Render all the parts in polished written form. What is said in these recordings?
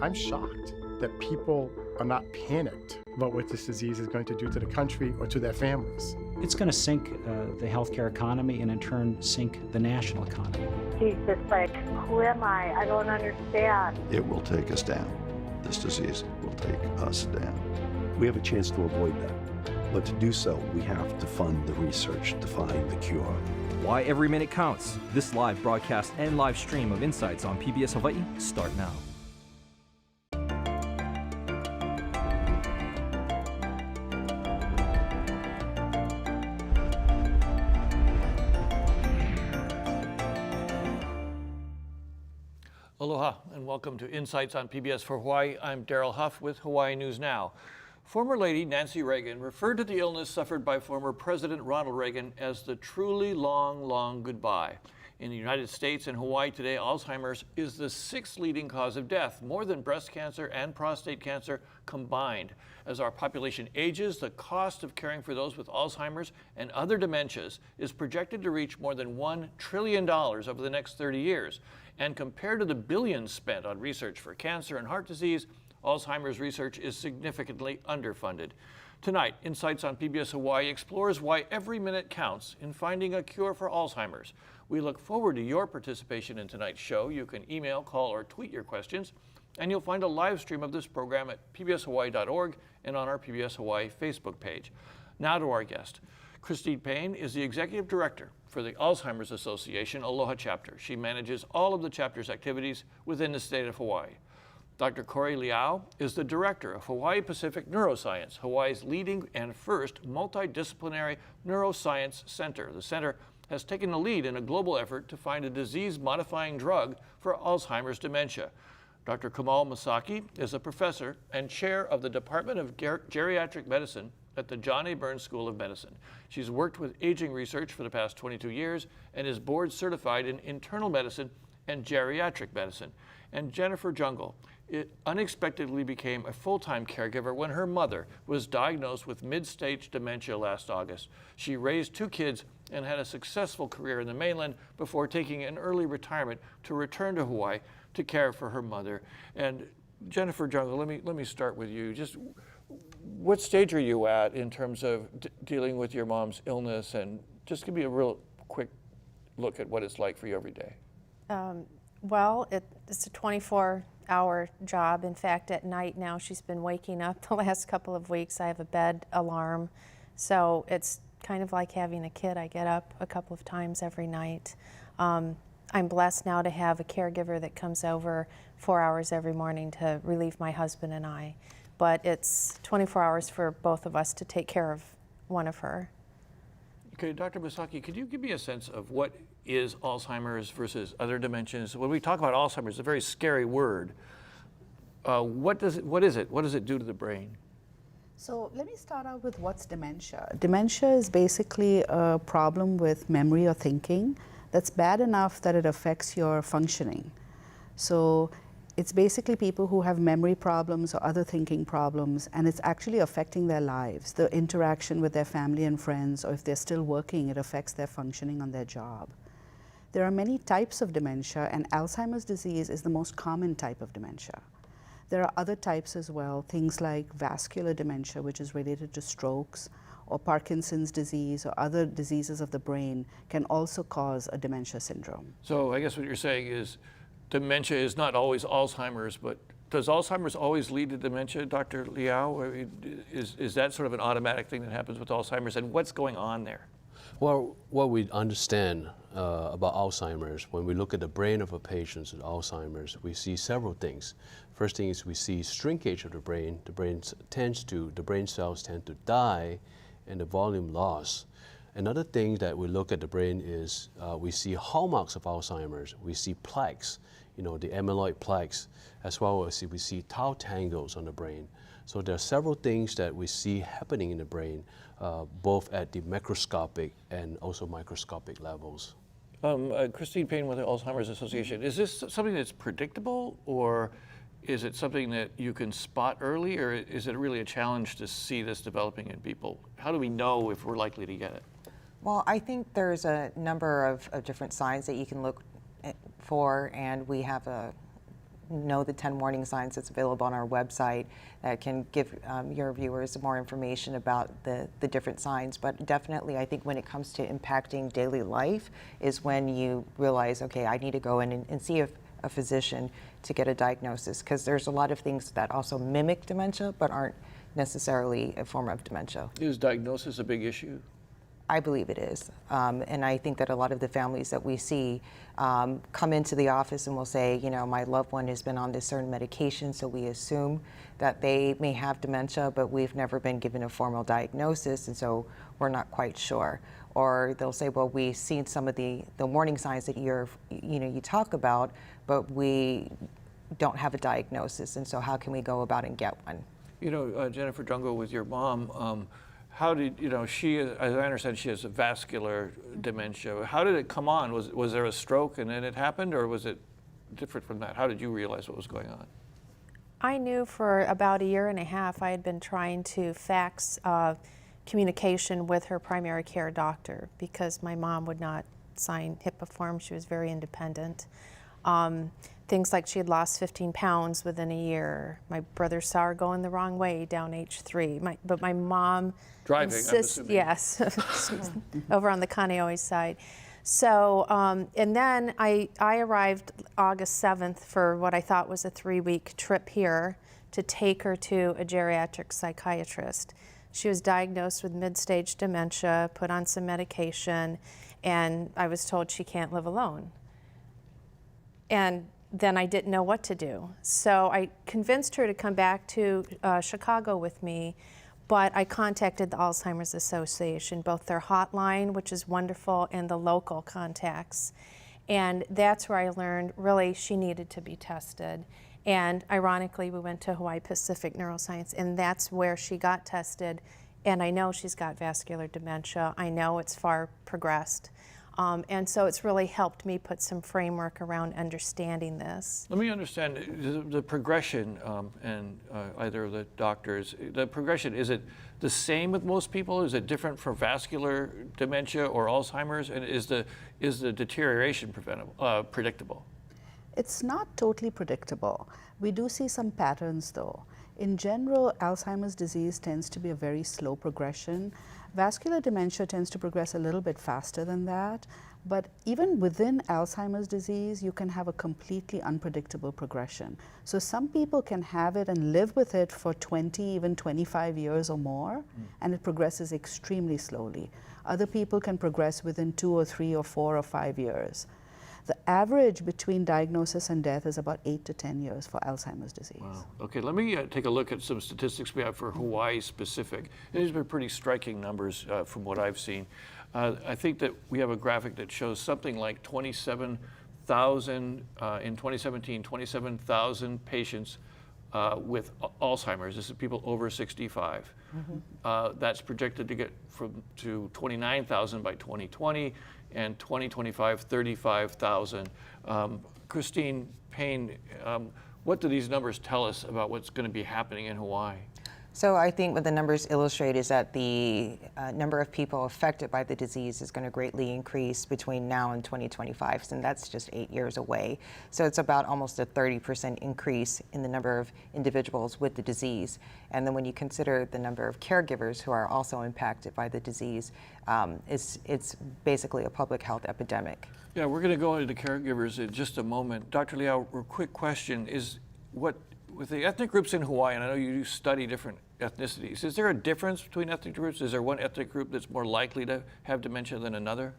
I'm shocked that people are not panicked about what this disease is going to do to the country or to their families. It's going to sink the healthcare economy and in turn sink the national economy. He's just like, who am I? I don't understand. It will take us down. This disease will take us down. We have a chance to avoid that. But to do so, we have to fund the research to find the cure. Why Every Minute Counts. This live broadcast and live stream of Insights on PBS Hawaii start now. Aloha and welcome to Insights on PBS for Hawaii. I'm Daryl Huff with Hawaii News Now. Former Lady Nancy Reagan referred to the illness suffered by former President Ronald Reagan as the truly long, long goodbye. In the United States and Hawaii today, Alzheimer's is the 6th leading cause of death, more than breast cancer and prostate cancer combined. As our population ages, the cost of caring for those with Alzheimer's and other dementias is projected to reach more than $1 trillion over the next 30 years. And compared to the billions spent on research for cancer and heart disease, Alzheimer's research is significantly underfunded. Tonight, Insights on PBS Hawaii explores why every minute counts in finding a cure for Alzheimer's. We look forward to your participation in tonight's show. You can email, call, or tweet your questions, and you'll find a live stream of this program at pbshawaii.org and on our PBS Hawaii Facebook page. Now to our guest. Christine Payne is the Executive Director for the Alzheimer's Association Aloha Chapter. She manages all of the chapter's activities within the state of Hawaii. Dr. Corey Liao is the Director of Hawaii Pacific Neuroscience, Hawaii's leading and first multidisciplinary neuroscience center. The center has taken the lead in a global effort to find a disease-modifying drug for Alzheimer's dementia. Dr. Kamal Masaki is a professor and chair of the Department of Geriatric Medicine at the John A. Burns School of Medicine. She's worked with aging research for the past 22 years and is board certified in internal medicine and geriatric medicine. And Jennifer Jungle unexpectedly became a full-time caregiver when her mother was diagnosed with mid-stage dementia last August. She raised 2 kids and had a successful career in the mainland before taking an early retirement to return to Hawaii to care for her mother. And Jennifer Jungle, let me start with you. Just what stage are you at in terms of dealing with your mom's illness, and just give me a real quick look at what it's like for you every day. Well, it's a 24-hour job. In fact, at night now she's been waking up the last couple of weeks. I have a bed alarm, so it's kind of like having a kid. I get up a couple of times every night. I'm blessed now to have a caregiver that comes over 4 hours every morning to relieve my husband and I. But it's 24 hours for both of us to take care of one of her. Okay, Dr. Masaki, could you give me a sense of what is Alzheimer's versus other dementias? When we talk about Alzheimer's, it's a very scary word. What is it? What does it do to the brain? So let me start out with what's dementia. Dementia is basically a problem with memory or thinking that's bad enough that it affects your functioning. So it's basically people who have memory problems or other thinking problems, and it's actually affecting their lives, the interaction with their family and friends, or if they're still working, it affects their functioning on their job. There are many types of dementia, and Alzheimer's disease is the most common type of dementia. There are other types as well, things like vascular dementia, which is related to strokes, or Parkinson's disease, or other diseases of the brain can also cause a dementia syndrome. So I guess what you're saying is dementia is not always Alzheimer's, but does Alzheimer's always lead to dementia, Dr. Liao? I mean, is that sort of an automatic thing that happens with Alzheimer's, and what's going on there? Well, what we understand about Alzheimer's, when we look at the brain of a patient with Alzheimer's, we see several things. First thing is we see shrinkage of the brain. The brain cells tend to die, and the volume loss. Another thing that we look at the brain is we see hallmarks of Alzheimer's. We see plaques, the amyloid plaques, as well as we see tau tangles on the brain. So there are several things that we see happening in the brain, both at the macroscopic and also microscopic levels. Christine Payne with the Alzheimer's Association, is this something that's predictable, or is it something that you can spot early, or is it really a challenge to see this developing in people? How do we know if we're likely to get it? Well, I think there's a number of different signs that you can look for, and we have know the 10 warning signs that's available on our website that can give your viewers more information about the different signs. But definitely, I think when it comes to impacting daily life is when you realize, okay, I need to go in and see a physician to get a diagnosis, because there's a lot of things that also mimic dementia but aren't necessarily a form of dementia. Is diagnosis a big issue? I believe it is. And I think that a lot of the families that we see come into the office and will say, you know, my loved one has been on this certain medication, so we assume that they may have dementia, but we've never been given a formal diagnosis, and so we're not quite sure. Or they'll say, well, we've seen some of the warning signs that you talk about, but we don't have a diagnosis, and so how can we go about and get one? You know, Jennifer Drungo, with your mom, how did, you know, she, as I understand, she has a vascular dementia. How did it come on? Was there a stroke and then it happened, or was it different from that? How did you realize what was going on? I knew for about a year and a half I had been trying to fax communication with her primary care doctor because my mom would not sign HIPAA forms. She was very independent. Things like she had lost 15 pounds within a year. My brother saw her going the wrong way down H3. But my mom driving, insisted, yes, over on the Kaneohe side. So, and then I arrived August 7th for what I thought was a 3-week trip here to take her to a geriatric psychiatrist. She was diagnosed with mid-stage dementia, put on some medication, and I was told she can't live alone. And then I didn't know what to do. So I convinced her to come back to Chicago with me, but I contacted the Alzheimer's Association, both their hotline, which is wonderful, and the local contacts. And that's where I learned really she needed to be tested. And ironically, we went to Hawaii Pacific Neuroscience, and that's where she got tested. And I know she's got vascular dementia. I know it's far progressed. And so it's really helped me put some framework around understanding this. Let me understand the progression, and either of the doctors, the progression, is it the same with most people? Is it different for vascular dementia or Alzheimer's? And is the deterioration predictable? It's not totally predictable. We do see some patterns though. In general, Alzheimer's disease tends to be a very slow progression. Vascular dementia tends to progress a little bit faster than that, but even within Alzheimer's disease, you can have a completely unpredictable progression. So some people can have it and live with it for 20, even 25 years or more, and it progresses extremely slowly. Other people can progress within 2 or 3 or 4 or 5 years. The average between diagnosis and death is about 8 to 10 years for Alzheimer's disease. Wow. Okay, let me take a look at some statistics we have for Hawaii specific. These are pretty striking numbers from what I've seen. I think that we have a graphic that shows something like 27,000, in 2017, 27,000 patients with Alzheimer's. This is people over 65. That's projected to get to 29,000 by 2020, and 2025, 35,000. Christine Payne, what do these numbers tell us about what's going to be happening in Hawaii? So I think what the numbers illustrate is that the number of people affected by the disease is going to greatly increase between now and 2025, and that's just 8 years away. So it's about almost a 30% increase in the number of individuals with the disease. And then when you consider the number of caregivers who are also impacted by the disease, it's basically a public health epidemic. Yeah, we're going to go into caregivers in just a moment. Dr. Liao, a quick question is, with the ethnic groups in Hawaii, and I know you study different ethnicities, is there a difference between ethnic groups? Is there one ethnic group that's more likely to have dementia than another?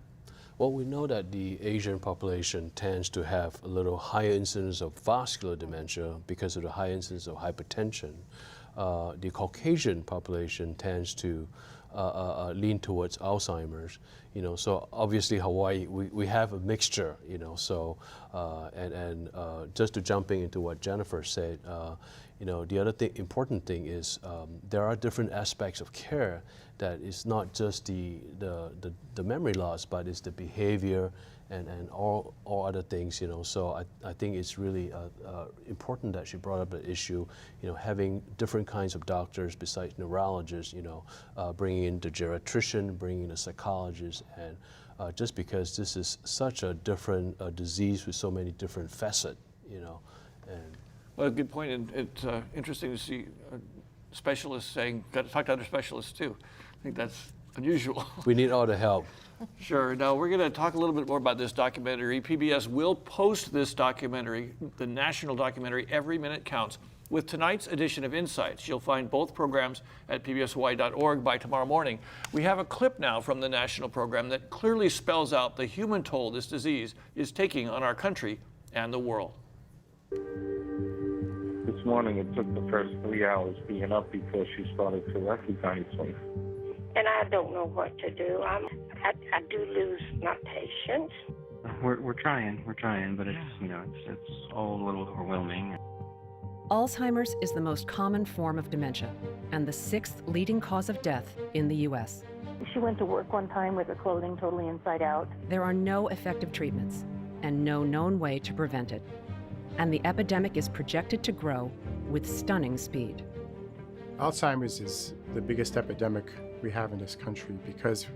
Well, we know that the Asian population tends to have a little higher incidence of vascular dementia because of the high incidence of hypertension. The Caucasian population tends to lean towards Alzheimer's, you know, so obviously Hawaii, we have a mixture, you know, so, just to jumping into what Jennifer said, you know, the other important thing is there are different aspects of care that is not just the memory loss, but it's the behavior and all other things, you know. So I think it's really important that she brought up the issue, you know, having different kinds of doctors besides neurologists, you know, bringing in the geriatrician, bringing in a psychologist, and just because this is such a different disease with so many different facets, you know, And Well, a good point, and it's interesting to see specialists saying, got to talk to other specialists too. I think that's unusual. we need all the help. Sure. Now, we're going to talk a little bit more about this documentary. PBS will post this documentary, the national documentary, Every Minute Counts, with tonight's edition of Insights. You'll find both programs at pbshawaii.org by tomorrow morning. We have a clip now from the national program that clearly spells out the human toll this disease is taking on our country and the world. This morning, it took the first 3 hours being up before she started to recognize me. And I don't know what to do. I do lose my patience. We're trying, but it's it's all a little overwhelming. Alzheimer's is the most common form of dementia and the 6th leading cause of death in the U.S. She went to work one time with her clothing totally inside out. There are no effective treatments and no known way to prevent it. And the epidemic is projected to grow with stunning speed. Alzheimer's is the biggest epidemic we have in this country because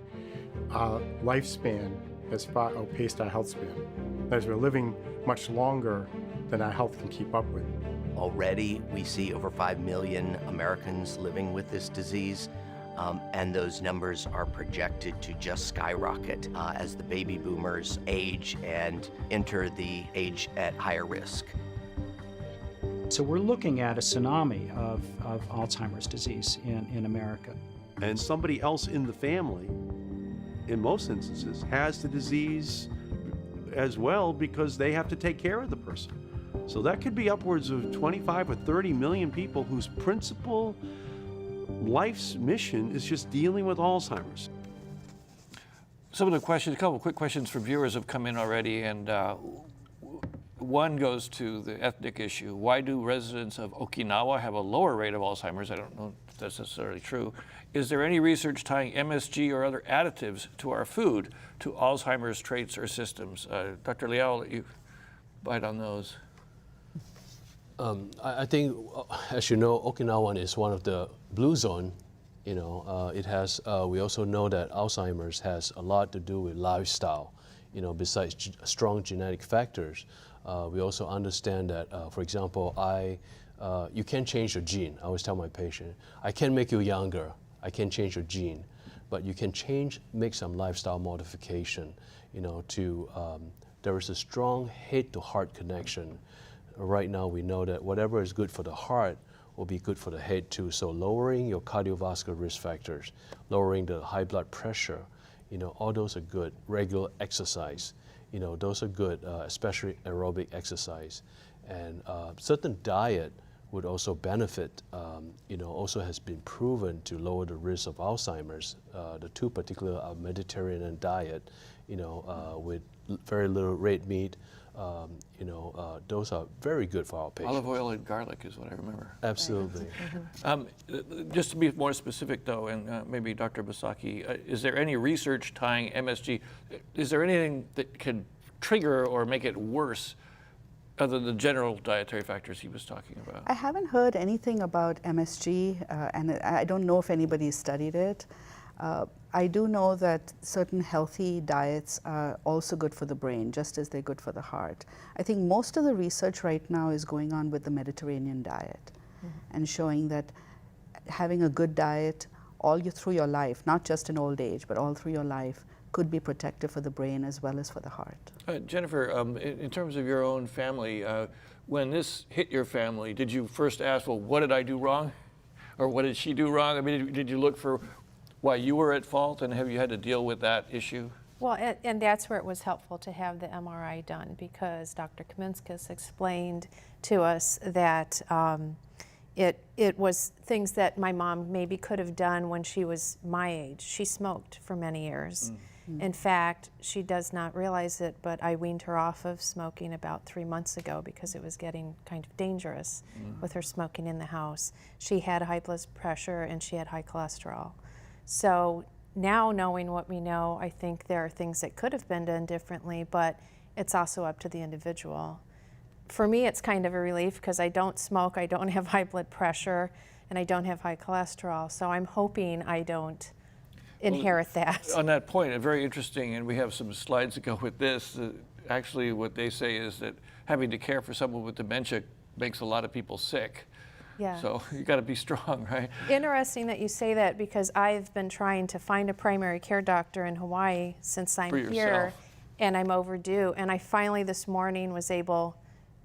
our lifespan has far outpaced our health span. As we're living much longer than our health can keep up with. Already, we see over 5 million Americans living with this disease, and those numbers are projected to just skyrocket as the baby boomers age and enter the age at higher risk. So we're looking at a tsunami of Alzheimer's disease in America. And somebody else in the family, in most instances, has the disease as well because they have to take care of the person. So that could be upwards of 25 or 30 million people whose principal life's mission is just dealing with Alzheimer's. Some of the questions, a couple of quick questions from viewers have come in already, and one goes to the ethnic issue. Why do residents of Okinawa have a lower rate of Alzheimer's? I don't know if that's necessarily true. Is there any research tying MSG or other additives to our food to Alzheimer's traits or systems? Dr. Liao, I'll let you bite on those. I think, as you know, Okinawa is one of the blue zone. It has. We also know that Alzheimer's has a lot to do with lifestyle. Besides strong genetic factors, we also understand that, for example, you can change your gene. I always tell my patient, I can make you younger. I can change your gene, but you can make some lifestyle modification. There is a strong head to heart connection. Right now, we know that whatever is good for the heart will be good for the head too. So lowering your cardiovascular risk factors, lowering the high blood pressure, all those are good. Regular exercise, those are good, especially aerobic exercise. And certain diet would also benefit, also has been proven to lower the risk of Alzheimer's. The two particular are Mediterranean diet, with very little red meat. Those are very good for our patients. Olive oil and garlic is what I remember. Absolutely. Just to be more specific, though, and maybe Dr. Basaki, is there any research tying MSG? Is there anything that could trigger or make it worse other than the general dietary factors he was talking about? I haven't heard anything about MSG, and I don't know if anybody's studied it. I do know that certain healthy diets are also good for the brain, just as they're good for the heart. I think most of the research right now is going on with the Mediterranean diet and showing that having a good diet through your life, not just in old age, but all through your life, could be protective for the brain as well as for the heart. Jennifer, in terms of your own family, when this hit your family, did you first ask, well, what did I do wrong? Or what did she do wrong? I mean, did you look for why you were at fault, and have you had to deal with that issue? Well, and that's where it was helpful to have the MRI done, because Dr. Kaminskis explained to us that it was things that my mom maybe could have done when she was my age. She smoked for many years. In fact, she does not realize it, but I weaned her off of smoking about 3 months ago because it was getting kind of dangerous with her smoking in the house. She had high blood pressure and she had high cholesterol. So now, knowing what we know, I think there are things that could have been done differently, but it's also up to the individual. For me, it's kind of a relief because I don't smoke, I don't have high blood pressure, and I don't have high cholesterol. So I'm hoping I don't inherit that. On that point, very interesting, and we have some slides to go with this. Actually, what they say is that having to care for someone with dementia makes a lot of people sick. Yeah. So you got to be strong, right? Interesting that you say that, because I've been trying to find a primary care doctor in Hawaii since I'm For here, yourself. and I'm overdue. And I finally this morning was able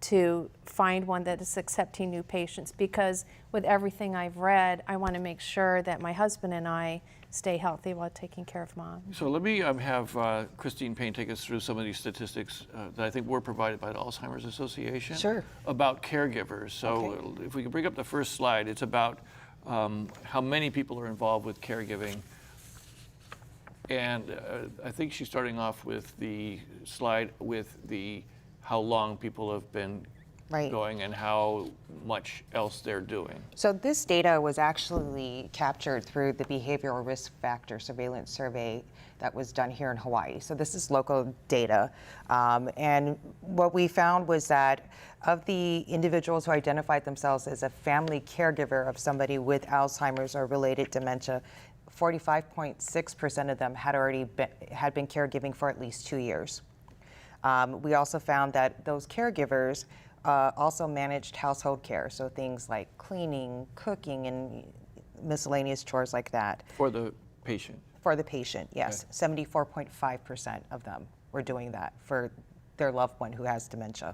to find one that is accepting new patients, because with everything I've read, I want to make sure that my husband and I stay healthy while taking care of Mom. So let me have Christine Payne take us through some of these statistics that I think were provided by the Alzheimer's Association. Sure. About caregivers. So if we could bring up the first slide, it's about how many people are involved with caregiving. And I think she's starting off with the slide with the how long people have been going and how much else they're doing. So this data was actually captured through the Behavioral Risk Factor Surveillance Survey that was done here in Hawaii. So this is local data. And what we found was that of the individuals who identified themselves as a family caregiver of somebody with Alzheimer's or related dementia, 45.6% of them had been caregiving for at least 2 years. We also found that those caregivers also managed household care, so things like cleaning, cooking, and miscellaneous chores like that. For the patient? For the patient, yes. 74.5% of them were doing that for their loved one who has dementia.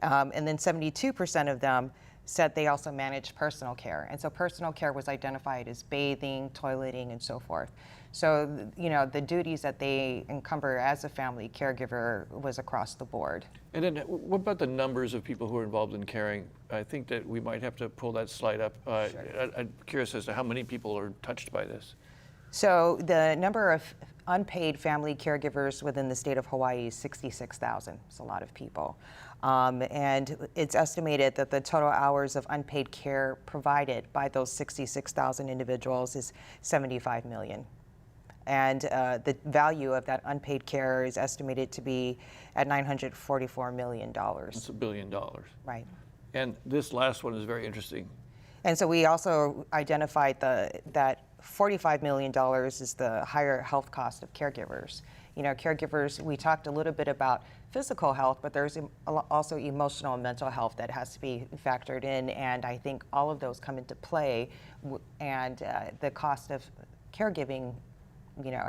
And then 72% of them said they also managed personal care. And so personal care was identified as bathing, toileting, and so forth. So, you know, the duties that they encumber as a family caregiver was across the board. And then what about the numbers of people who are involved in caring? I think that we might have to pull that slide up. I'm curious as to how many people are touched by this. So the number of unpaid family caregivers within the state of Hawaii is 66,000. It's a lot of people. And it's estimated that the total hours of unpaid care provided by those 66,000 individuals is 75 million. And the value of that unpaid care is estimated to be at $944 million. That's $1 billion. Right. And this last one is very interesting. And so we also identified that $45 million is the higher health cost of caregivers. You know, caregivers, we talked a little bit about physical health, but there's also emotional and mental health that has to be factored in, and I think all of those come into play, and the cost of caregiving, you know,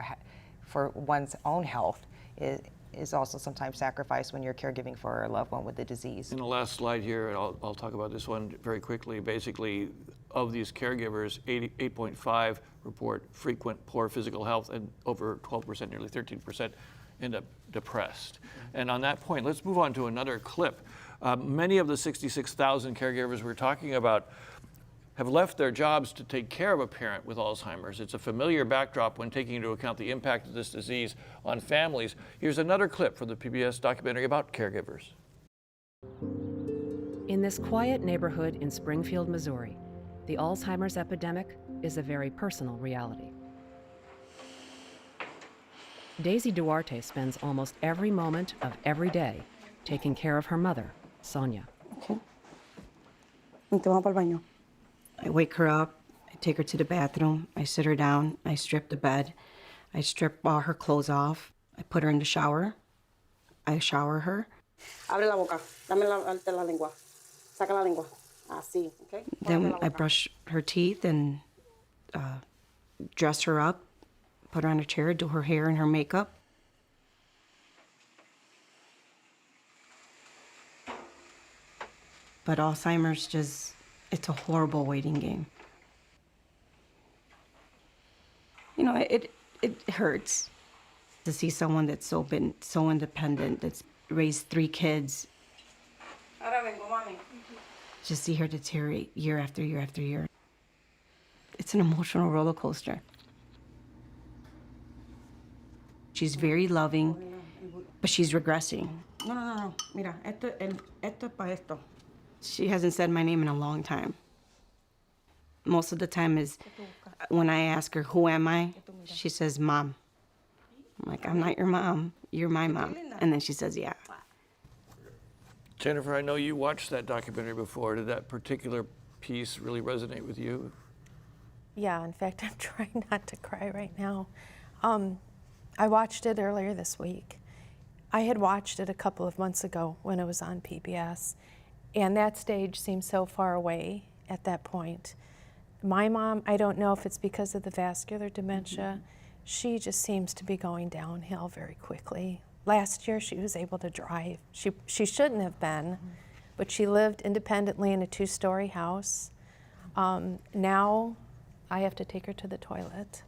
for one's own health is also sometimes sacrificed when you're caregiving for a loved one with the disease. In the last slide here, and I'll talk about this one very quickly, basically, of these caregivers, 8.5 report frequent poor physical health, and over 12%, nearly 13%, end up depressed. And on that point, let's move on to another clip. Many of the 66,000 caregivers we're talking about have left their jobs to take care of a parent with Alzheimer's. It's a familiar backdrop when taking into account the impact of this disease on families. Here's another clip from the PBS documentary about caregivers. In this quiet neighborhood in Springfield, Missouri, the Alzheimer's epidemic is a very personal reality. Daisy Duarte spends almost every moment of every day taking care of her mother, Sonia. Okay. Entonces vamos para el baño. I wake her up, I take her to the bathroom, I sit her down, I strip the bed, I strip all her clothes off, I put her in the shower, I shower her. Abre la boca, dame la lengua, saca la lengua, así, okay? Then I brush her teeth and dress her up, put her on a chair, do her hair and her makeup. But Alzheimer's it's a horrible waiting game. You know, it hurts to see someone that's been so independent, that's raised 3 kids, just see her deteriorate year after year after year. It's an emotional roller coaster. She's very loving, but she's regressing. No. Mira, esto es para esto. She hasn't said my name in a long time. Most of the time is when I ask her, who am I? She says, Mom. I'm like, I'm not your mom. You're my mom. And then she says, yeah. Jennifer, I know you watched that documentary before. Did that particular piece really resonate with you? Yeah, in fact, I'm trying not to cry right now. I watched it earlier this week. I had watched it a couple of months ago when it was on PBS. And that stage seems so far away at that point. My mom, I don't know if it's because of the vascular dementia, she just seems to be going downhill very quickly. Last year she was able to drive. She shouldn't have been, but she lived independently in a 2-story house. Now I have to take her to the toilet.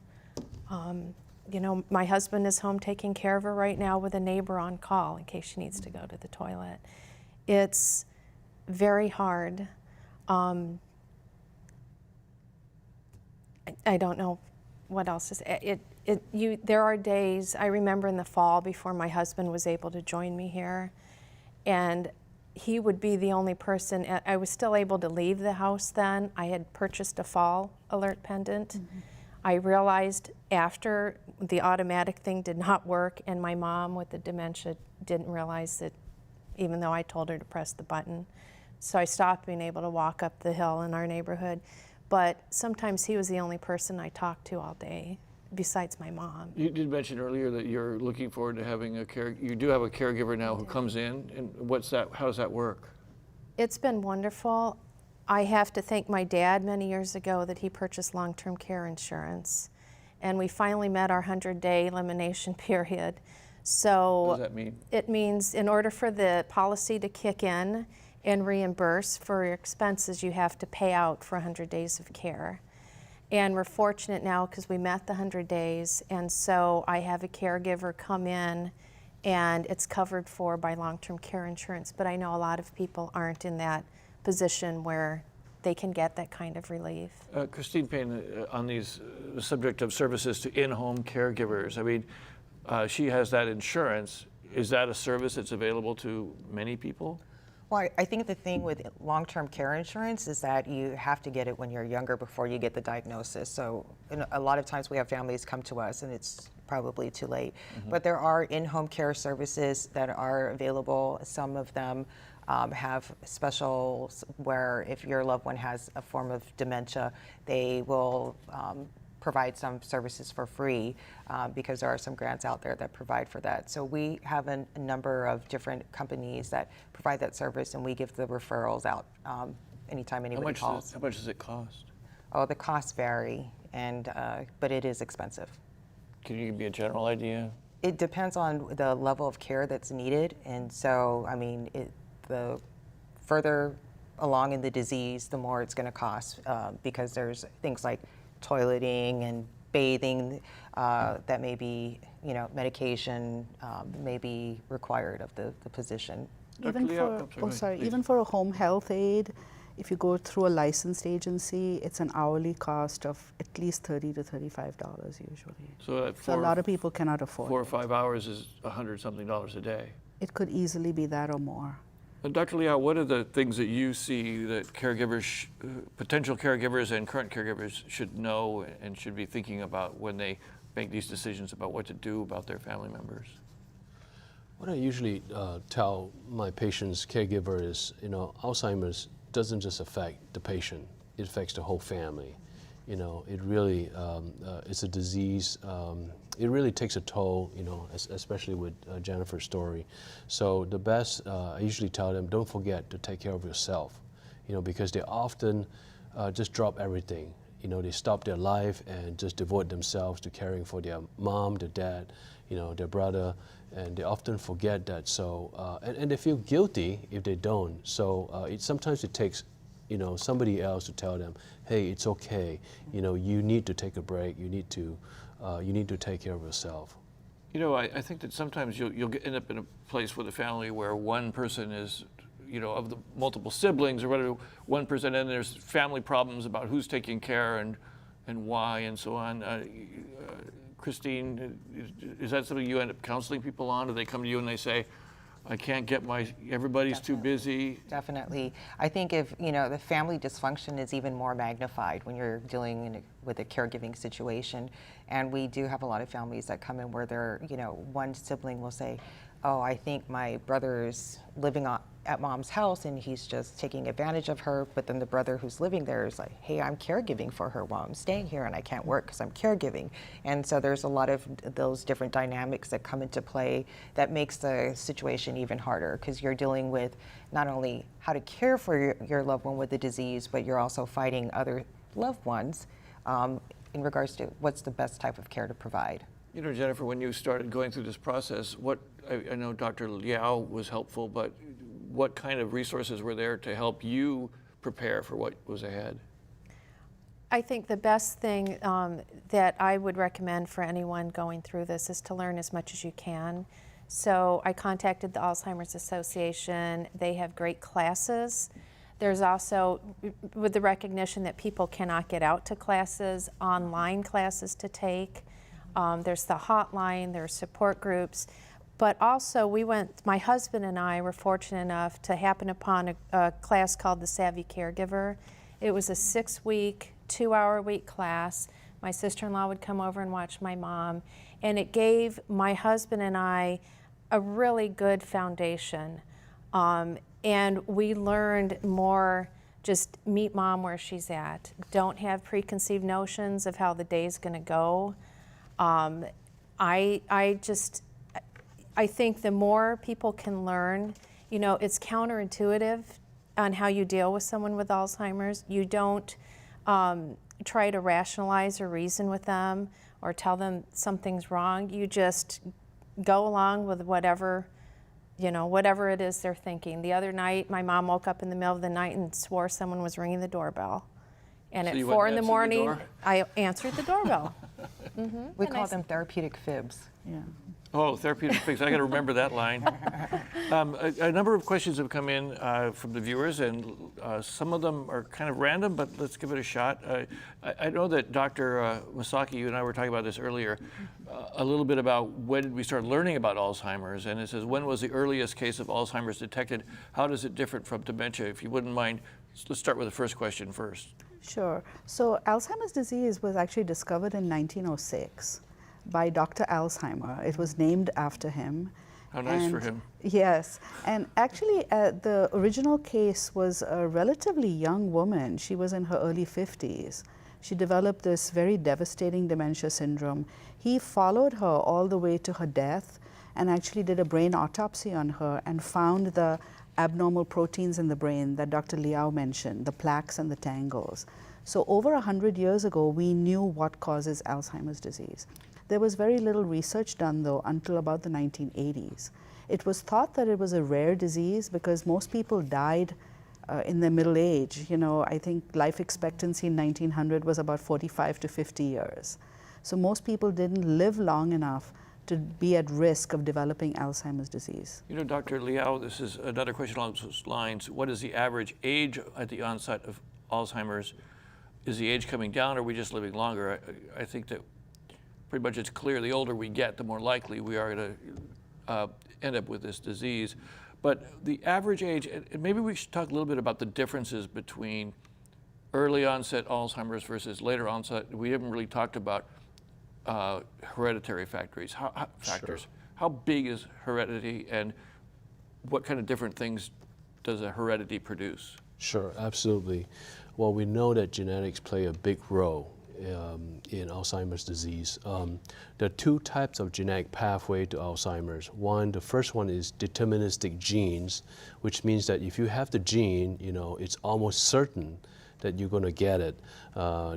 You know, my husband is home taking care of her right now with a neighbor on call in case she needs to go to the toilet. It's very hard. I don't know what else is there are days, I remember in the fall before my husband was able to join me here, and he would be the only person. I was still able to leave the house then. I had purchased a fall alert pendant. I realized after the automatic thing did not work, and my mom with the dementia didn't realize that, even though I told her to press the button. So I stopped being able to walk up the hill in our neighborhood. But sometimes he was the only person I talked to all day, besides my mom. You did mention earlier that you're looking forward to having you do have a caregiver now who comes in, and how does that work? It's been wonderful. I have to thank my dad many years ago that he purchased long-term care insurance. And we finally met our 100-day elimination period. So what does that mean? It means in order for the policy to kick in and reimburse for your expenses, you have to pay out for 100 days of care. And we're fortunate now because we met the 100 days, and so I have a caregiver come in and it's covered for by long-term care insurance. But I know a lot of people aren't in that position where they can get that kind of relief. Christine Payne, on the subject of services to in-home caregivers, I mean, she has that insurance. Is that a service that's available to many people? Well, I think the thing with long-term care insurance is that you have to get it when you're younger before you get the diagnosis. So a lot of times we have families come to us and it's probably too late. But there are in-home care services that are available. Some of them have specials where if your loved one has a form of dementia, they will provide some services for free because there are some grants out there that provide for that. So we have a number of different companies that provide that service, and we give the referrals out anytime anybody calls. How much does it cost? Oh, the costs vary, and but it is expensive. Can you give me a general idea? It depends on the level of care that's needed, and so, I mean, the further along in the disease, the more it's going to cost because there's things like toileting and bathing that may be, medication may be required of the physician. Even even for a home health aide, if you go through a licensed agency, it's an hourly cost of at least $30 to $35 usually. So a lot of people cannot afford 4 or 5 hours is $100-something a day. It could easily be that or more. Dr. Liao, what are the things that you see that caregivers, potential caregivers and current caregivers should know and should be thinking about when they make these decisions about what to do about their family members? What I usually tell my patients, caregiver is, Alzheimer's doesn't just affect the patient, it affects the whole family. It really, it's a disease. It really takes a toll, especially with Jennifer's story. So the best, I usually tell them, don't forget to take care of yourself, because they often just drop everything. They stop their life and just devote themselves to caring for their mom, their dad, their brother, and they often forget that. So, and they feel guilty if they don't. So sometimes it takes somebody else to tell them, hey, it's okay. You need to take a break. You need to take care of yourself. I think that sometimes you'll end up in a place with a family where one person is, of the multiple siblings or whatever, one person, and there's family problems about who's taking care and why and so on. Christine, is that something you end up counseling people on? Do they come to you and they say, I can't get everybody's too busy? Definitely. I think if, the family dysfunction is even more magnified when you're dealing with a caregiving situation. And we do have a lot of families that come in where they're, one sibling will say, oh, I think my brother's living at mom's house and he's just taking advantage of her, but then the brother who's living there is like, hey, I'm caregiving for her while I'm staying here and I can't work because I'm caregiving. And so there's a lot of those different dynamics that come into play that makes the situation even harder, because you're dealing with not only how to care for your loved one with the disease, but you're also fighting other loved ones in regards to what's the best type of care to provide. You know, Jennifer, when you started going through this process, I know Dr. Liao was helpful, but what kind of resources were there to help you prepare for what was ahead? I think the best thing that I would recommend for anyone going through this is to learn as much as you can. So I contacted the Alzheimer's Association. They have great classes. There's also, with the recognition that people cannot get out to classes, online classes to take. There's the hotline, there's support groups. But also my husband and I were fortunate enough to happen upon a class called the Savvy Caregiver. It was a 6-week, 2-hour-a-week class. My sister-in-law would come over and watch my mom, and it gave my husband and I a really good foundation. And we learned more, just meet mom where she's at. Don't have preconceived notions of how the day's gonna go. I think the more people can learn, you know, it's counterintuitive on how you deal with someone with Alzheimer's. You don't try to rationalize or reason with them or tell them something's wrong. You just go along with whatever it is they're thinking. The other night, my mom woke up in the middle of the night and swore someone was ringing the doorbell. And So at you 4 went in the and answered the morning, door? I answered the doorbell. We call them therapeutic fibs. Yeah. Oh, therapeutic fix. I got to remember that line. A number of questions have come in from the viewers, and some of them are kind of random, but let's give it a shot. I know that Dr. Masaki, you and I were talking about this earlier, a little bit about when did we start learning about Alzheimer's, and it says, when was the earliest case of Alzheimer's detected? How does it differ from dementia? If you wouldn't mind, let's start with the first question first. Sure. So Alzheimer's disease was actually discovered in 1906 by Dr. Alzheimer. It was named after him. How nice for him. Yes. And actually, the original case was a relatively young woman. She was in her early 50s. She developed this very devastating dementia syndrome. He followed her all the way to her death and actually did a brain autopsy on her and found the abnormal proteins in the brain that Dr. Liao mentioned, the plaques and the tangles. So over 100 years ago, we knew what causes Alzheimer's disease. There was very little research done, though, until about the 1980s. It was thought that it was a rare disease because most people died in their middle age. You know, I think life expectancy in 1900 was about 45 to 50 years. So most people didn't live long enough to be at risk of developing Alzheimer's disease. You know, Dr. Liao, this is another question along those lines. What is the average age at the onset of Alzheimer's? Is the age coming down, or are we just living longer? I think that pretty much it's clear the older we get, the more likely we are going to end up with this disease. But the average age, and maybe we should talk a little bit about the differences between early onset Alzheimer's versus later onset. We haven't really talked about hereditary factors. Sure. How big is heredity, and what kind of different things does a heredity produce? Sure, absolutely. Well, we know that genetics play a big role in Alzheimer's disease. There are two types of genetic pathway to Alzheimer's. One, the first one is deterministic genes, which means that if you have the gene, you know, it's almost certain that you're going to get it.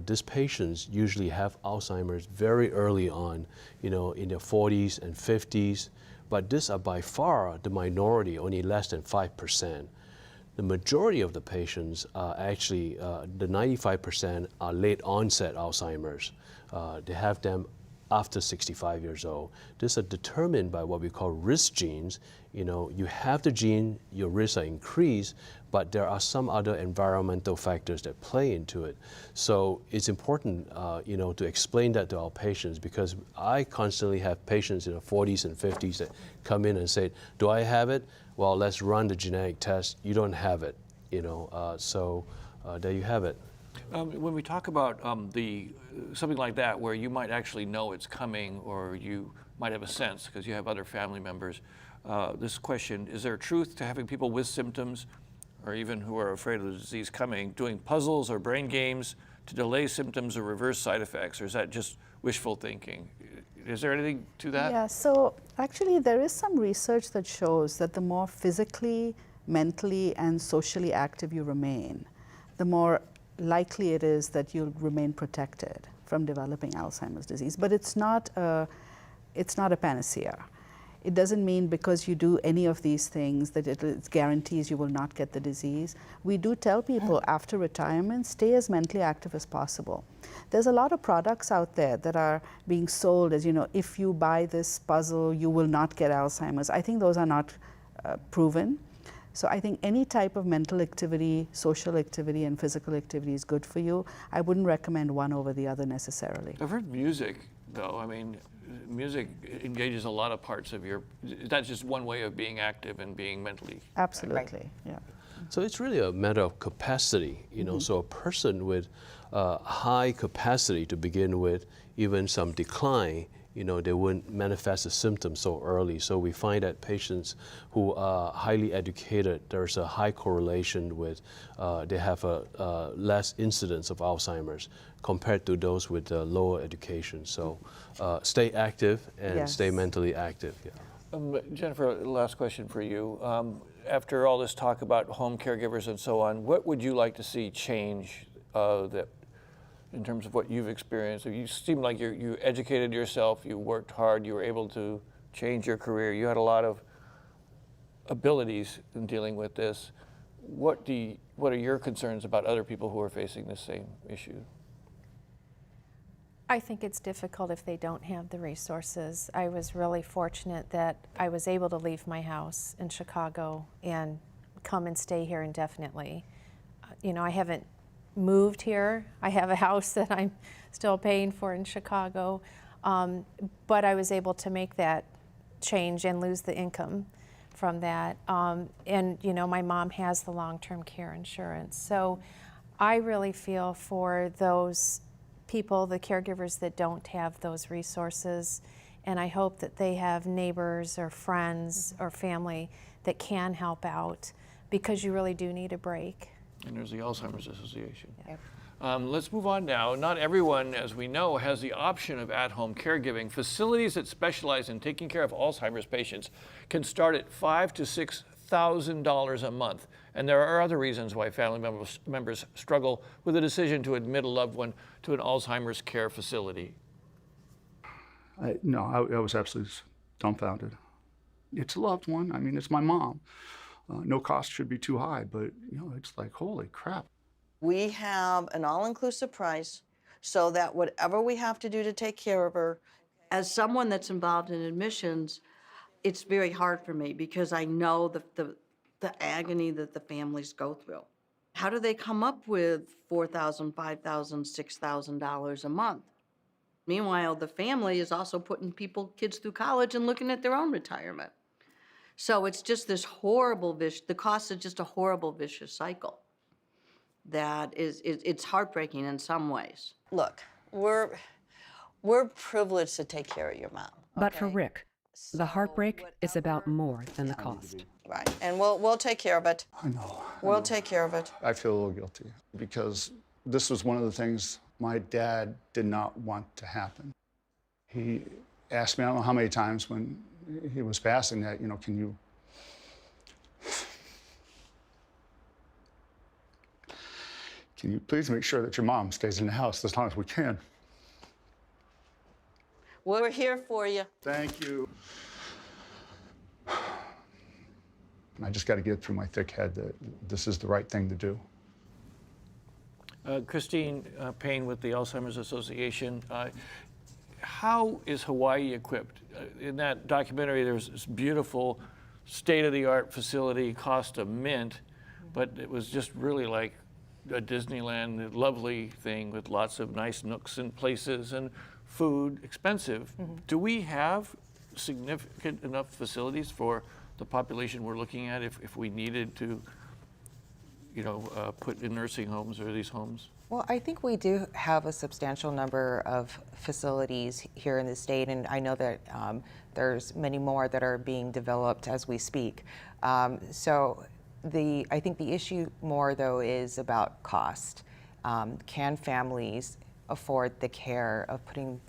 These patients usually have Alzheimer's very early on, you know, in their 40s and 50s, but these are by far the minority, only less than 5%. The majority of the patients are actually, the 95% are late onset Alzheimer's. They have them after 65 years old. These are determined by what we call risk genes. You know, you have the gene, your risks are increased, but there are some other environmental factors that play into it. So it's important, you know, to explain that to our patients, because I constantly have patients in their 40s and 50s that come in and say, do I have it? Well, let's run the genetic test. You don't have it, you know, so there you have it. When we talk about something like that, where you might actually know it's coming, or you might have a sense because you have other family members, this question: is there truth to having people with symptoms, or even who are afraid of the disease coming, doing puzzles or brain games to delay symptoms or reverse side effects, or is that just wishful thinking? Is there anything to that? Yeah, so actually there is some research that shows that the more physically, mentally, and socially active you remain, the more likely it is that you'll remain protected from developing Alzheimer's disease. But it's not a panacea. It doesn't mean because you do any of these things that it guarantees you will not get the disease. We do tell people after retirement, stay as mentally active as possible. There's a lot of products out there that are being sold as, if you buy this puzzle, you will not get Alzheimer's. I think those are not proven. So I think any type of mental activity, social activity, and physical activity is good for you. I wouldn't recommend one over the other necessarily. I've heard music, though. I mean, music engages a lot of parts of that's just one way of being active and being mentally. Absolutely, yeah. So it's really a matter of capacity, so a person with high capacity to begin with, even some decline, they wouldn't manifest the symptoms so early. So we find that patients who are highly educated, there's a high correlation with, they have a less incidence of Alzheimer's compared to those with lower education. So stay active and stay mentally active. Yeah. Jennifer, last question for you. After all this talk about home caregivers and so on, what would you like to see change that in terms of what you've experienced? You seem like you educated yourself, you worked hard, you were able to change your career, you had a lot of abilities in dealing with this. What are your concerns about other people who are facing the same issue? I think it's difficult if they don't have the resources. I was really fortunate that I was able to leave my house in Chicago and come and stay here indefinitely. I haven't moved here. I have a house that I'm still paying for in Chicago, but I was able to make that change and lose the income from that. And my mom has the long-term care insurance. So I really feel for those people, the caregivers that don't have those resources, and I hope that they have neighbors or friends or family that can help out, because you really do need a break. And there's the Alzheimer's Association. Yep. Let's move on now. Not everyone, as we know, has the option of at-home caregiving. Facilities that specialize in taking care of Alzheimer's patients can start at $5,000 to $6,000 a month. And there are other reasons why family members struggle with the decision to admit a loved one to an Alzheimer's care facility. I was absolutely dumbfounded. It's a loved one. I mean, it's my mom. No cost should be too high, but it's like, holy crap. We have an all-inclusive price so that whatever we have to do to take care of her, as someone that's involved in admissions, it's very hard for me because I know the agony that the families go through. How do they come up with $4,000, $5,000, $6,000 a month? Meanwhile, the family is also putting kids through college and looking at their own retirement. So it's just this horrible the cost is just a horrible vicious cycle that it's heartbreaking in some ways. Look, we're privileged to take care of your mom. But for Rick, the heartbreak is about more than the cost. Right, and we'll take care of it. I know. We'll take care of it. I feel a little guilty because this was one of the things my dad did not want to happen. He asked me, I don't know how many times when he was passing that, can you please make sure that your mom stays in the house as long as we can? We're here for you. Thank you. I just got to get through my thick head that this is the right thing to do. Christine Payne with the Alzheimer's Association. How is Hawaii equipped? In that documentary, there's this beautiful state-of-the-art facility, cost a mint, but it was just really like a Disneyland, lovely thing with lots of nice nooks and places and food, expensive. Mm-hmm. Do we have significant enough facilities for the population we're looking at if we needed to, put in nursing homes or these homes? Well, I think we do have a substantial number of facilities here in the state, and I know that there's many more that are being developed as we speak. So I think the issue more, though, is about cost. Can families afford the care of putting,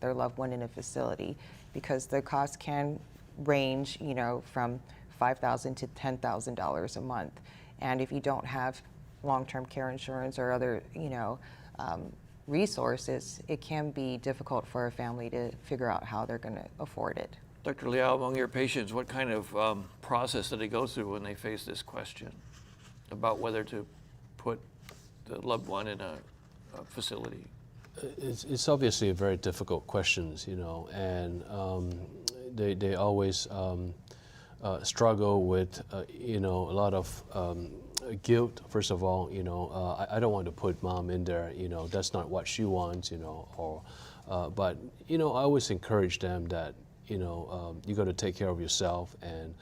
their loved one in a facility? Because the cost can range, from $5,000 to $10,000 a month, and if you don't have long-term care insurance or other, resources, it can be difficult for a family to figure out how they're going to afford it. Dr. Liao, among your patients, what kind of process do they go through when they face this question about whether to put the loved one in a facility? It's obviously a very difficult question, and they always struggle with, a lot of guilt. First of all, I don't want to put mom in there. That's not what she wants. But I always encourage them that you got to take care of yourself, and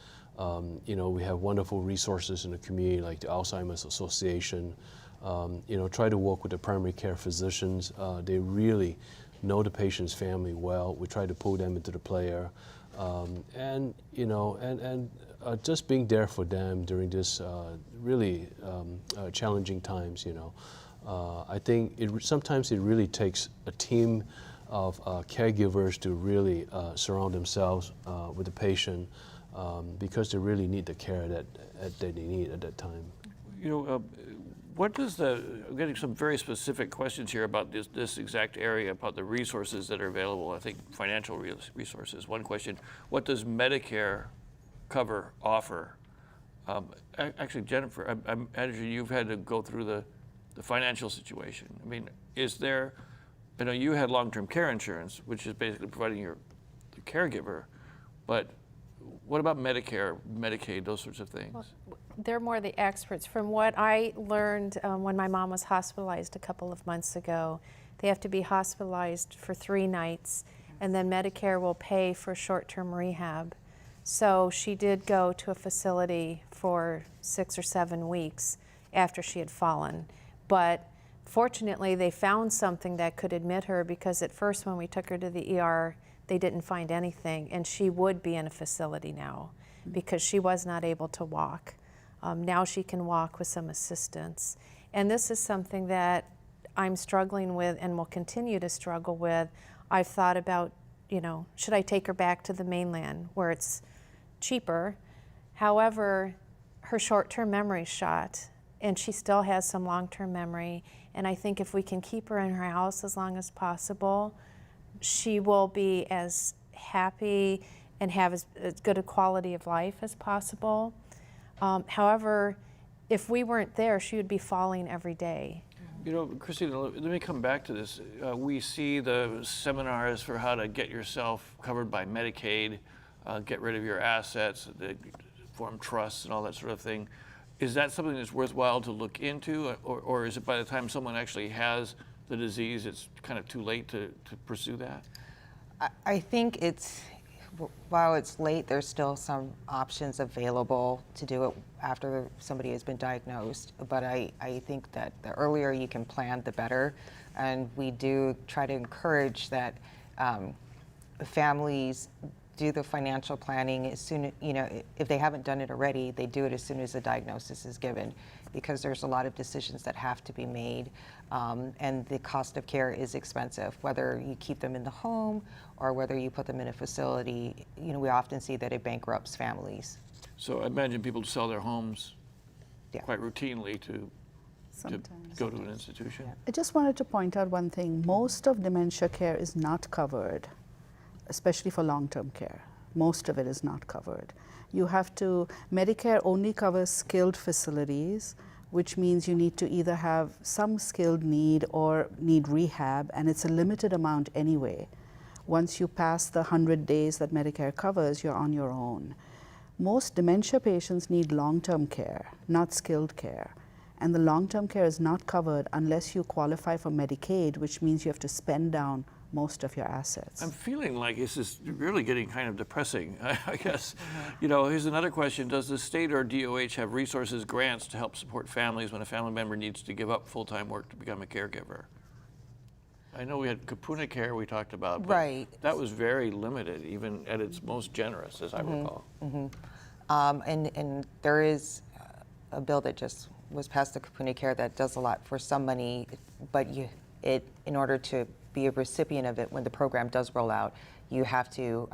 we have wonderful resources in the community like the Alzheimer's Association. Try to work with the primary care physicians. They really know the patient's family well. We try to pull them into the player, and just being there for them during this really challenging times. I think sometimes it really takes a team of caregivers to really surround themselves with the patient because they really need the care that they need at that time. What does I'm getting some very specific questions here about this exact area, about the resources that are available. I think financial resources. One question, what does Medicare cover offer? Actually, Jennifer, I imagine you've had to go through the financial situation. I mean, I know you had long-term care insurance, which is basically providing the caregiver, but what about Medicare, Medicaid, those sorts of things? Well, they're more the experts. From what I learned when my mom was hospitalized a couple of months ago, they have to be hospitalized for 3 nights, and then Medicare will pay for short-term rehab. So she did go to a facility for 6 or 7 weeks after she had fallen. But fortunately, they found something that could admit her, because at first when we took her to the ER, they didn't find anything, and she would be in a facility now because she was not able to walk. Now she can walk with some assistance. And this is something that I'm struggling with and will continue to struggle with. I've thought about, should I take her back to the mainland where it's cheaper? However, her short-term memory's shot, and she still has some long-term memory. And I think if we can keep her in her house as long as possible, she will be as happy and have as good a quality of life as possible. However, if we weren't there, she would be falling every day. Christina, let me come back to this. We see the seminars for how to get yourself covered by Medicaid, get rid of your assets, form trusts and all that sort of thing. Is that something that's worthwhile to look into, or is it by the time someone actually has the disease, it's kind of too late to pursue that? I think while it's late, there's still some options available to do it after somebody has been diagnosed. But I think that the earlier you can plan, the better. And we do try to encourage that families do the financial planning as soon, if they haven't done it already, they do it as soon as the diagnosis is given, because there's a lot of decisions that have to be made, and the cost of care is expensive, whether you keep them in the home or whether you put them in a facility. We often see that it bankrupts families. So I imagine people sell their homes quite routinely to go to an institution. I just wanted to point out one thing. Most of dementia care is not covered, especially for long-term care. Most of it is not covered. Medicare only covers skilled facilities, which means you need to either have some skilled need or need rehab, and it's a limited amount anyway. Once you pass the 100 days that Medicare covers, you're on your own. Most dementia patients need long-term care, not skilled care. And the long-term care is not covered unless you qualify for Medicaid, which means you have to spend down most of your assets. I'm feeling like this is really getting kind of depressing, I guess. You know, here's another question. Does the state or DOH have resources, grants to help support families when a family member needs to give up full-time work to become a caregiver? I know we had Kapuna Care we talked about, but Right. that was very limited, even at its most generous, as I recall. And there is a bill that just was passed, the Kapuna Care, that does a lot for some money, but in order to be a recipient of it, when the program does roll out, you have to,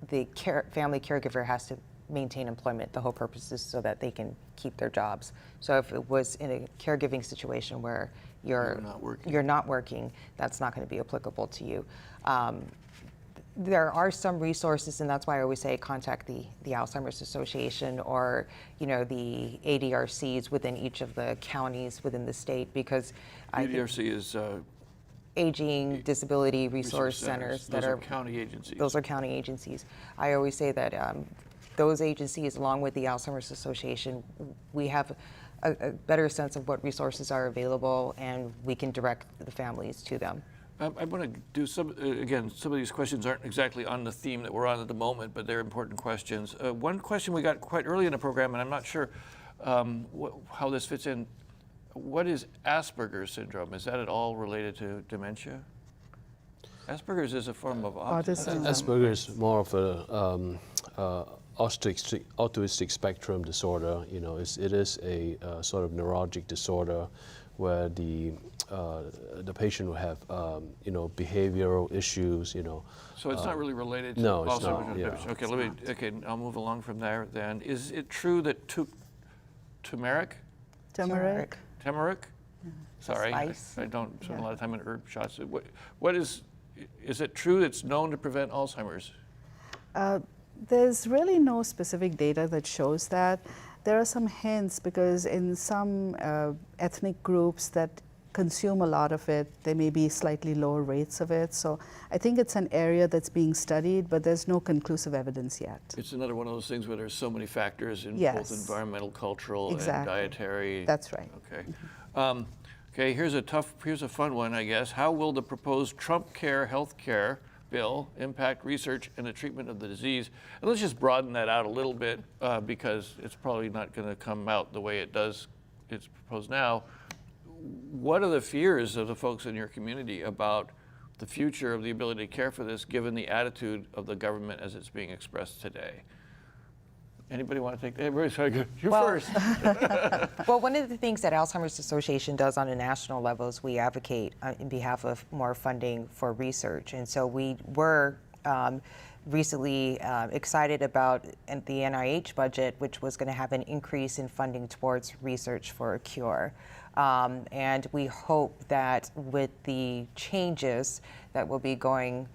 the family caregiver has to maintain employment. The whole purpose is so that they can keep their jobs. So if it was in a caregiving situation where you're not working, that's not going to be applicable to you. There are some resources, and that's why I always say contact the Alzheimer's Association or, you know, the ADRCs within each of the counties within the state, because ADRC is Aging Disability Resource Centers. Centers. Those are county agencies. Those are county agencies. I always say that those agencies, along with the Alzheimer's Association, we have a better sense of what resources are available, and we can direct the families to them. I want to do again, some of these questions aren't exactly on the theme that we're on at the moment, but they're important questions. One question we got quite early in the program, and I'm not sure how this fits in. What is Asperger's syndrome? Is that at all related to dementia? Asperger's is a form of autism. Asperger's is more of a autistic spectrum disorder. You know, it is a sort of neurologic disorder where the patient will have you know, behavioral issues. You know. So it's not really related to no, it's Alzheimer's not. and dementia. Okay, I'll move along from there then. Is it true that turmeric? Turmeric. Turmeric? Sorry, I don't spend a lot of time on herb shots. What is it true it's known to prevent Alzheimer's? There's really no specific data that shows that. There are some hints because in some ethnic groups that consume a lot of it, there may be slightly lower rates of it. So I think it's an area that's being studied, but there's no conclusive evidence yet. It's another one of those things where there's so many factors in both environmental, cultural, and dietary. That's right. Okay. Okay, here's a fun one, I guess. How will the proposed Trump Care healthcare bill impact research and the treatment of the disease? And let's just broaden that out a little bit because it's probably not going to come out the way it's proposed now. What are the fears of the folks in your community about the future of the ability to care for this, given the attitude of the government as it's being expressed today? Anybody want to take that? Everybody's trying to go. You first. Well, one of the things that Alzheimer's Association does on a national level is we advocate in behalf of more funding for research. And so we were recently excited about the NIH budget, which was going to have an increase in funding towards research for a cure. And we hope that with the changes that will be going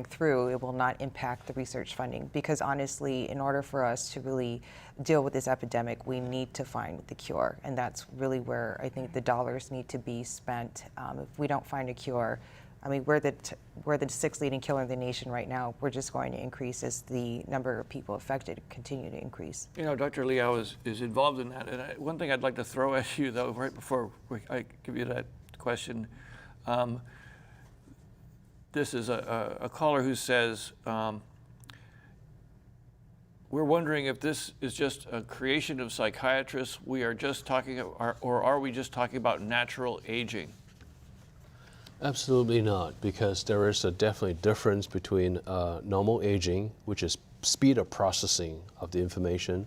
through, it will not impact the research funding. Because honestly, in order for us to really deal with this epidemic, we need to find the cure. And that's really where I think the dollars need to be spent. If we don't find a cure, I mean, we're the sixth leading killer in the nation right now. We're just going to increase as the number of people affected continue to increase. You know, Dr. Liao is involved in that. And one thing I'd like to throw at you, though, right before I give you that question. This is a caller who says, we're wondering if this is just a creation of psychiatrists. We are just talking, or are we just talking about natural aging? Absolutely not, because there is a definitely difference between normal aging, which is speed of processing of the information,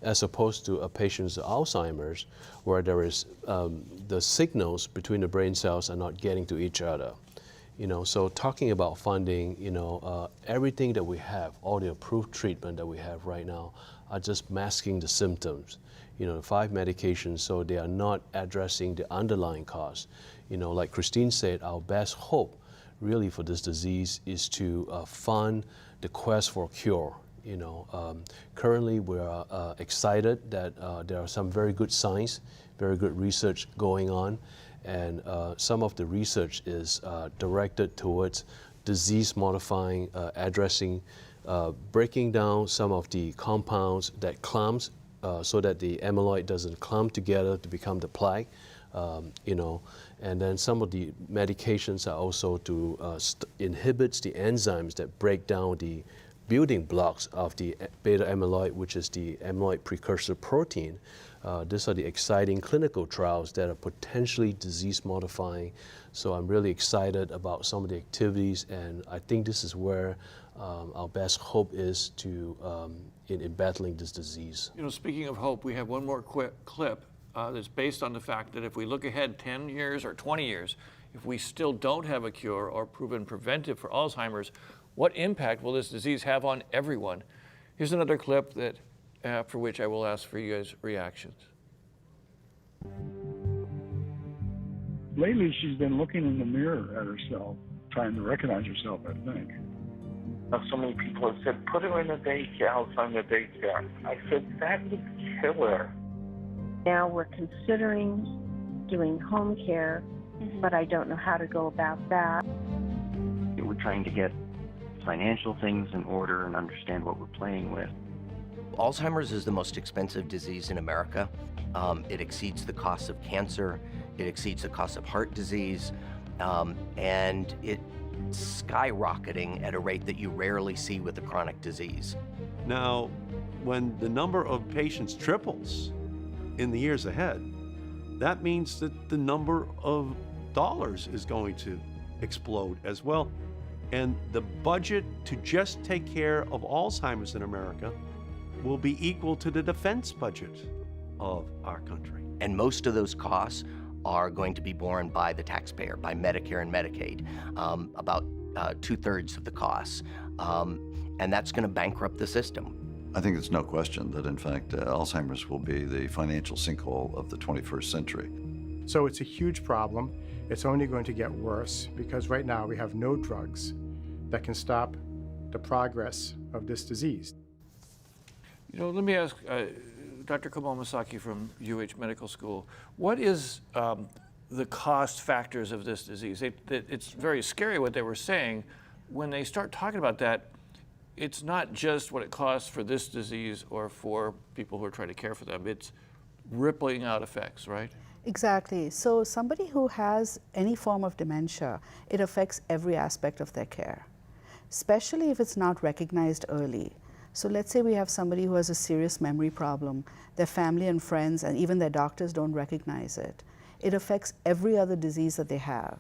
as opposed to a patient's Alzheimer's, where there is the signals between the brain cells are not getting to each other. You know, so talking about funding, you know, everything that we have, all the approved treatment that we have right now, are just masking the symptoms. You know, 5 medications, so they are not addressing the underlying cause. You know, like Christine said, our best hope really for this disease is to fund the quest for a cure. You know, currently we're excited that there are some very good science, very good research going on, and some of the research is directed towards disease modifying, addressing, breaking down some of the compounds that clumps so that the amyloid doesn't clump together to become the plaque. you know, and then some of the medications are also to inhibits the enzymes that break down the building blocks of the beta amyloid, which is the amyloid precursor protein. These are the exciting clinical trials that are potentially disease modifying. So I'm really excited about some of the activities, and I think this is where our best hope is to in battling this disease. You know, speaking of hope, we have one more clip that's based on the fact that if we look ahead 10 years or 20 years, if we still don't have a cure or proven preventive for Alzheimer's, what impact will this disease have on everyone? Here's another clip that after which I will ask for you guys' reactions. Lately, she's been looking in the mirror at herself, trying to recognize herself, I think. So many people have said, put her in a daycare, Alzheimer daycare. I said, that would kill her. Now we're considering doing home care, but I don't know how to go about that. We're trying to get financial things in order and understand what we're playing with. Alzheimer's is the most expensive disease in America. It exceeds the cost of cancer, it exceeds the cost of heart disease, and it's skyrocketing at a rate that you rarely see with a chronic disease. Now, when the number of patients triples in the years ahead, that means that the number of dollars is going to explode as well. And the budget to just take care of Alzheimer's in America will be equal to the defense budget of our country. And most of those costs are going to be borne by the taxpayer, by Medicare and Medicaid, about 2/3 of the costs. And that's going to bankrupt the system. I think there's no question that, in fact, Alzheimer's will be the financial sinkhole of the 21st century. So it's a huge problem. It's only going to get worse because right now we have no drugs that can stop the progress of this disease. You know, let me ask Dr. Komomasaki from UH Medical School, what is the cost factors of this disease? It's very scary what they were saying. When they start talking about that, it's not just what it costs for this disease or for people who are trying to care for them. It's rippling out effects, right? Exactly. So somebody who has any form of dementia, it affects every aspect of their care, especially if it's not recognized early. So let's say we have somebody who has a serious memory problem, their family and friends and even their doctors don't recognize it. It affects every other disease that they have.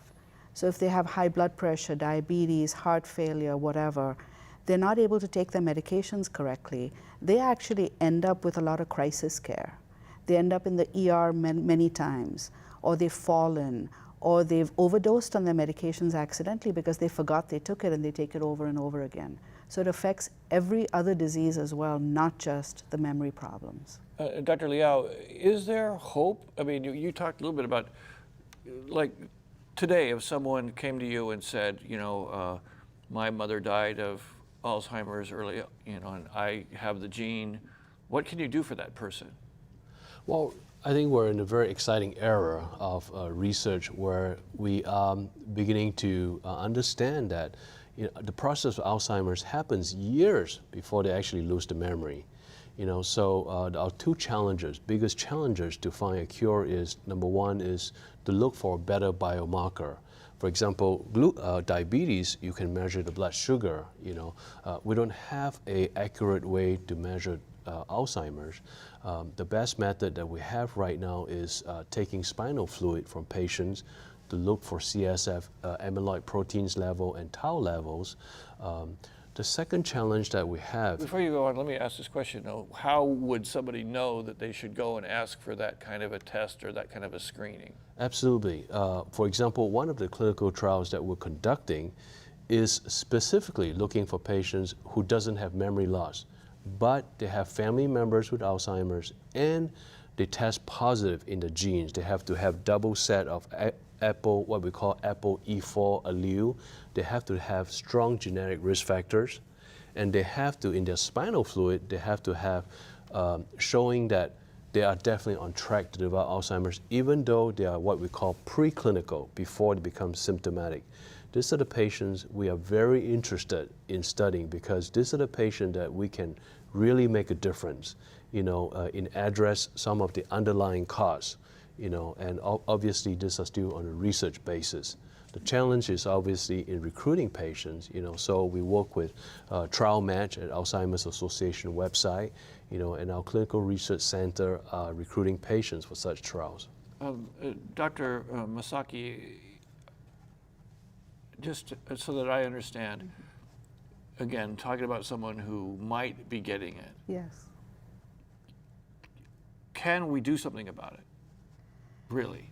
So if they have high blood pressure, diabetes, heart failure, whatever, they're not able to take their medications correctly, they actually end up with a lot of crisis care. They end up in the ER many times, or they've fallen, or they've overdosed on their medications accidentally because they forgot they took it and they take it over and over again. So it affects every other disease as well, not just the memory problems. Dr. Liao, is there hope? I mean, you talked a little bit about, like today, if someone came to you and said, you know, my mother died of Alzheimer's early, you know, and I have the gene, what can you do for that person? Well, I think we're in a very exciting era of research where we are beginning to understand that the process of Alzheimer's happens years before they actually lose the memory. You know, so our two challenges, biggest challenges to find a cure is, number one is to look for a better biomarker. For example, diabetes, you can measure the blood sugar, you know. We don't have an accurate way to measure Alzheimer's. The best method that we have right now is taking spinal fluid from patients to look for CSF amyloid proteins level and tau levels. The second challenge that we have... Before you go on, let me ask this question, though. How would somebody know that they should go and ask for that kind of a test or that kind of a screening? Absolutely. For example, one of the clinical trials that we're conducting is specifically looking for patients who doesn't have memory loss, but they have family members with Alzheimer's and they test positive in the genes. They have to have double set of APOE, what we call APOE4 allele. They have to have strong genetic risk factors, and they have to, in their spinal fluid, they have to have showing that they are definitely on track to develop Alzheimer's, even though they are what we call preclinical, before they become symptomatic. These are the patients we are very interested in studying because these are the patients that we can really make a difference, you know, in address some of the underlying cause. and obviously this is still on a research basis. The challenge is obviously in recruiting patients, so we work with Trial Match at Alzheimer's Association website, and our clinical research center recruiting patients for such trials. Dr. Masaki, just so that I understand, again, talking about someone who might be getting it. Yes. Can we do something about it? Really?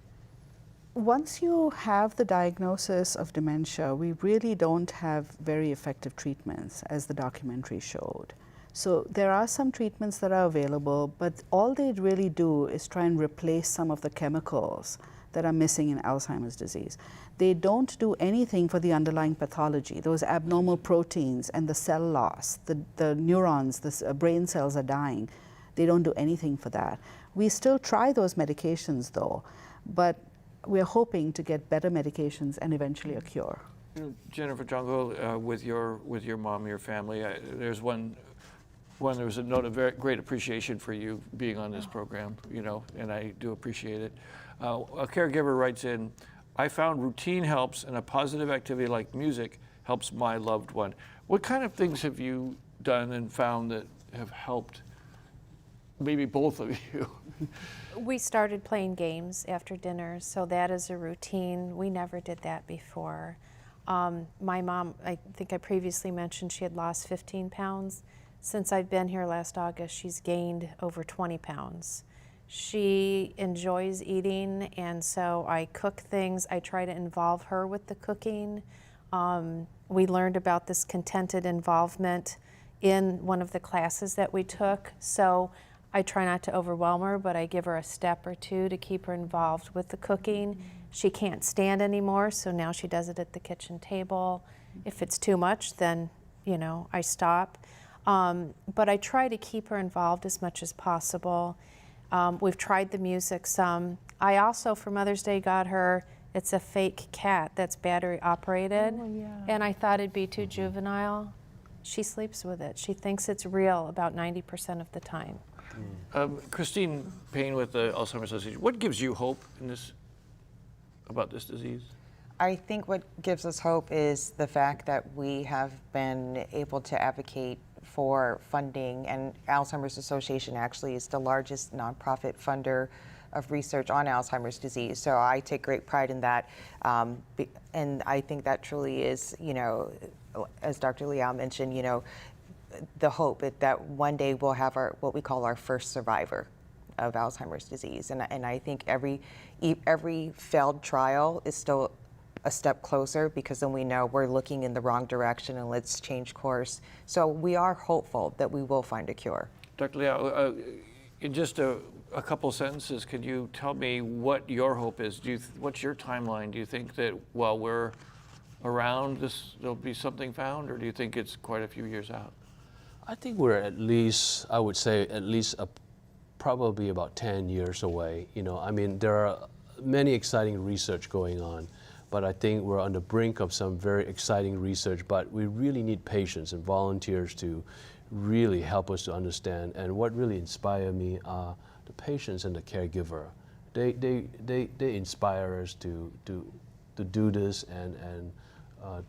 Once you have the diagnosis of dementia, we really don't have very effective treatments, as the documentary showed. So there are some treatments that are available, but all they really do is try and replace some of the chemicals that are missing in Alzheimer's disease. They don't do anything for the underlying pathology, those abnormal proteins and the cell loss, the neurons, the brain cells are dying. They don't do anything for that. We still try those medications though, but we're hoping to get better medications and eventually a cure. Jennifer Jungle, with your mom, your family, there was a note of very great appreciation for you being on this program, and I do appreciate it. A caregiver writes in, I found routine helps and a positive activity like music helps my loved one. What kind of things have you done and found that have helped maybe both of you? We started playing games after dinner, so that is a routine. We never did that before. My mom, I think I previously mentioned she had lost 15 pounds. Since I've been here last August, she's gained over 20 pounds. She enjoys eating, and so I cook things. I try to involve her with the cooking. We learned about this contented involvement in one of the classes that we took. So I try not to overwhelm her, but I give her a step or two to keep her involved with the cooking. She can't stand anymore, so now she does it at the kitchen table. If it's too much, then, I stop. But I try to keep her involved as much as possible. We've tried the music some. I also, for Mother's Day, got her, it's a fake cat that's battery operated. Oh, yeah. And I thought it'd be too juvenile. She sleeps with it. She thinks it's real about 90% of the time. Christine Payne with the Alzheimer's Association, what gives you hope about this disease? I think what gives us hope is the fact that we have been able to advocate for funding, and Alzheimer's Association actually is the largest nonprofit funder of research on Alzheimer's disease. So I take great pride in that. And I think that truly is, as Dr. Liao mentioned, the hope that one day we'll have what we call our first survivor of Alzheimer's disease. And I think every failed trial is still a step closer, because then we know we're looking in the wrong direction and let's change course. So we are hopeful that we will find a cure. Dr. Liao, in just a couple sentences, could you tell me what your hope is? What's your timeline? Do you think that while we're around this, there'll be something found, or do you think it's quite a few years out? I think we're at least, I would say at least probably about 10 years away. There are many exciting research going on, but I think we're on the brink of some very exciting research, but we really need patients and volunteers to really help us to understand. And what really inspired me are the patients and the caregiver. They inspire us to do this and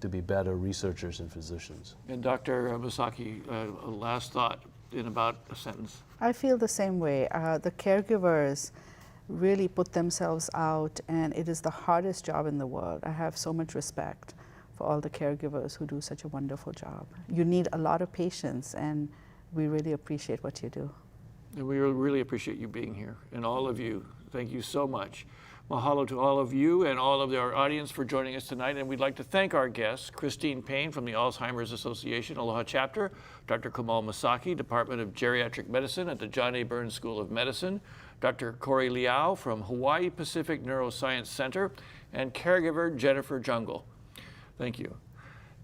to be better researchers and physicians. And Dr. Masaki, a last thought in about a sentence. I feel the same way. The caregivers really put themselves out, and it is the hardest job in the world. I have so much respect for all the caregivers who do such a wonderful job. You need a lot of patience, and we really appreciate what you do. And we really appreciate you being here, and all of you. Thank you so much. Mahalo to all of you and all of our audience for joining us tonight. And we'd like to thank our guests, Christine Payne from the Alzheimer's Association Aloha Chapter, Dr. Kamal Masaki, Department of Geriatric Medicine at the John A. Burns School of Medicine, Dr. Corey Liao from Hawaii Pacific Neuroscience Center, and caregiver Jennifer Jungle. Thank you.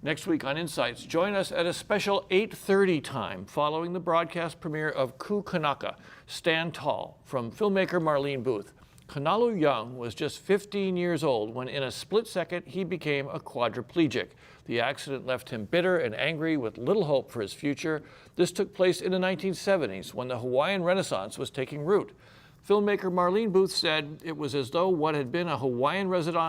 Next week on Insights, join us at a special 8:30 time following the broadcast premiere of Ku Kanaka, Stand Tall, from filmmaker Marlene Booth. Kanalu Young was just 15 years old when in a split second he became a quadriplegic. The accident left him bitter and angry with little hope for his future. This took place in the 1970s when the Hawaiian Renaissance was taking root. Filmmaker Marlene Booth said it was as though what had been a Hawaiian renaissance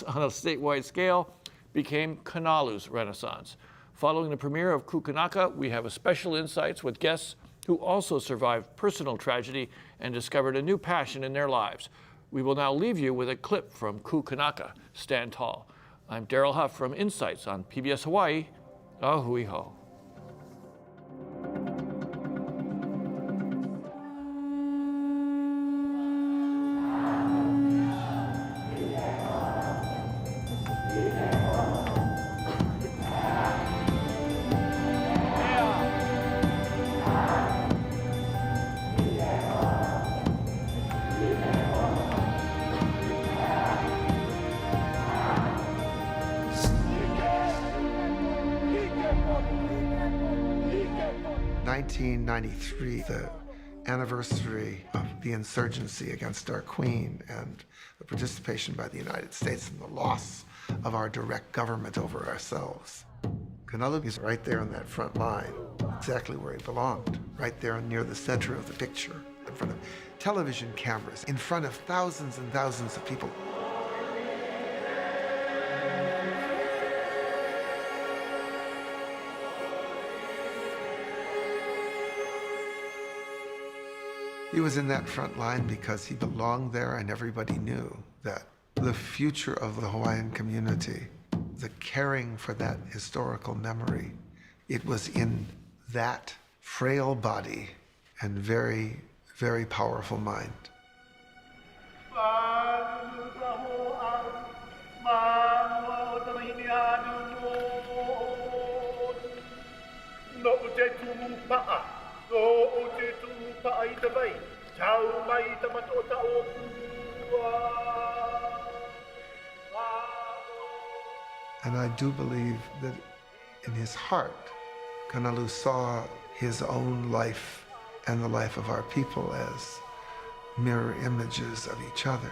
on a statewide scale became Kanalu's renaissance. Following the premiere of Kukanaka, we have a special insights with guests who also survived personal tragedy and discovered a new passion in their lives. We will now leave you with a clip from Kukanaka. Stand tall. I'm Daryl Huff from Insights on PBS Hawaii. Ahui ho. The anniversary of the insurgency against our queen and the participation by the United States in the loss of our direct government over ourselves. Kanalu is right there on that front line, exactly where he belonged, right there near the center of the picture, in front of television cameras, in front of thousands and thousands of people. He was in that front line because he belonged there, and everybody knew that the future of the Hawaiian community, the caring for that historical memory, it was in that frail body and very, very powerful mind. And I do believe that in his heart, Kanalu saw his own life and the life of our people as mirror images of each other.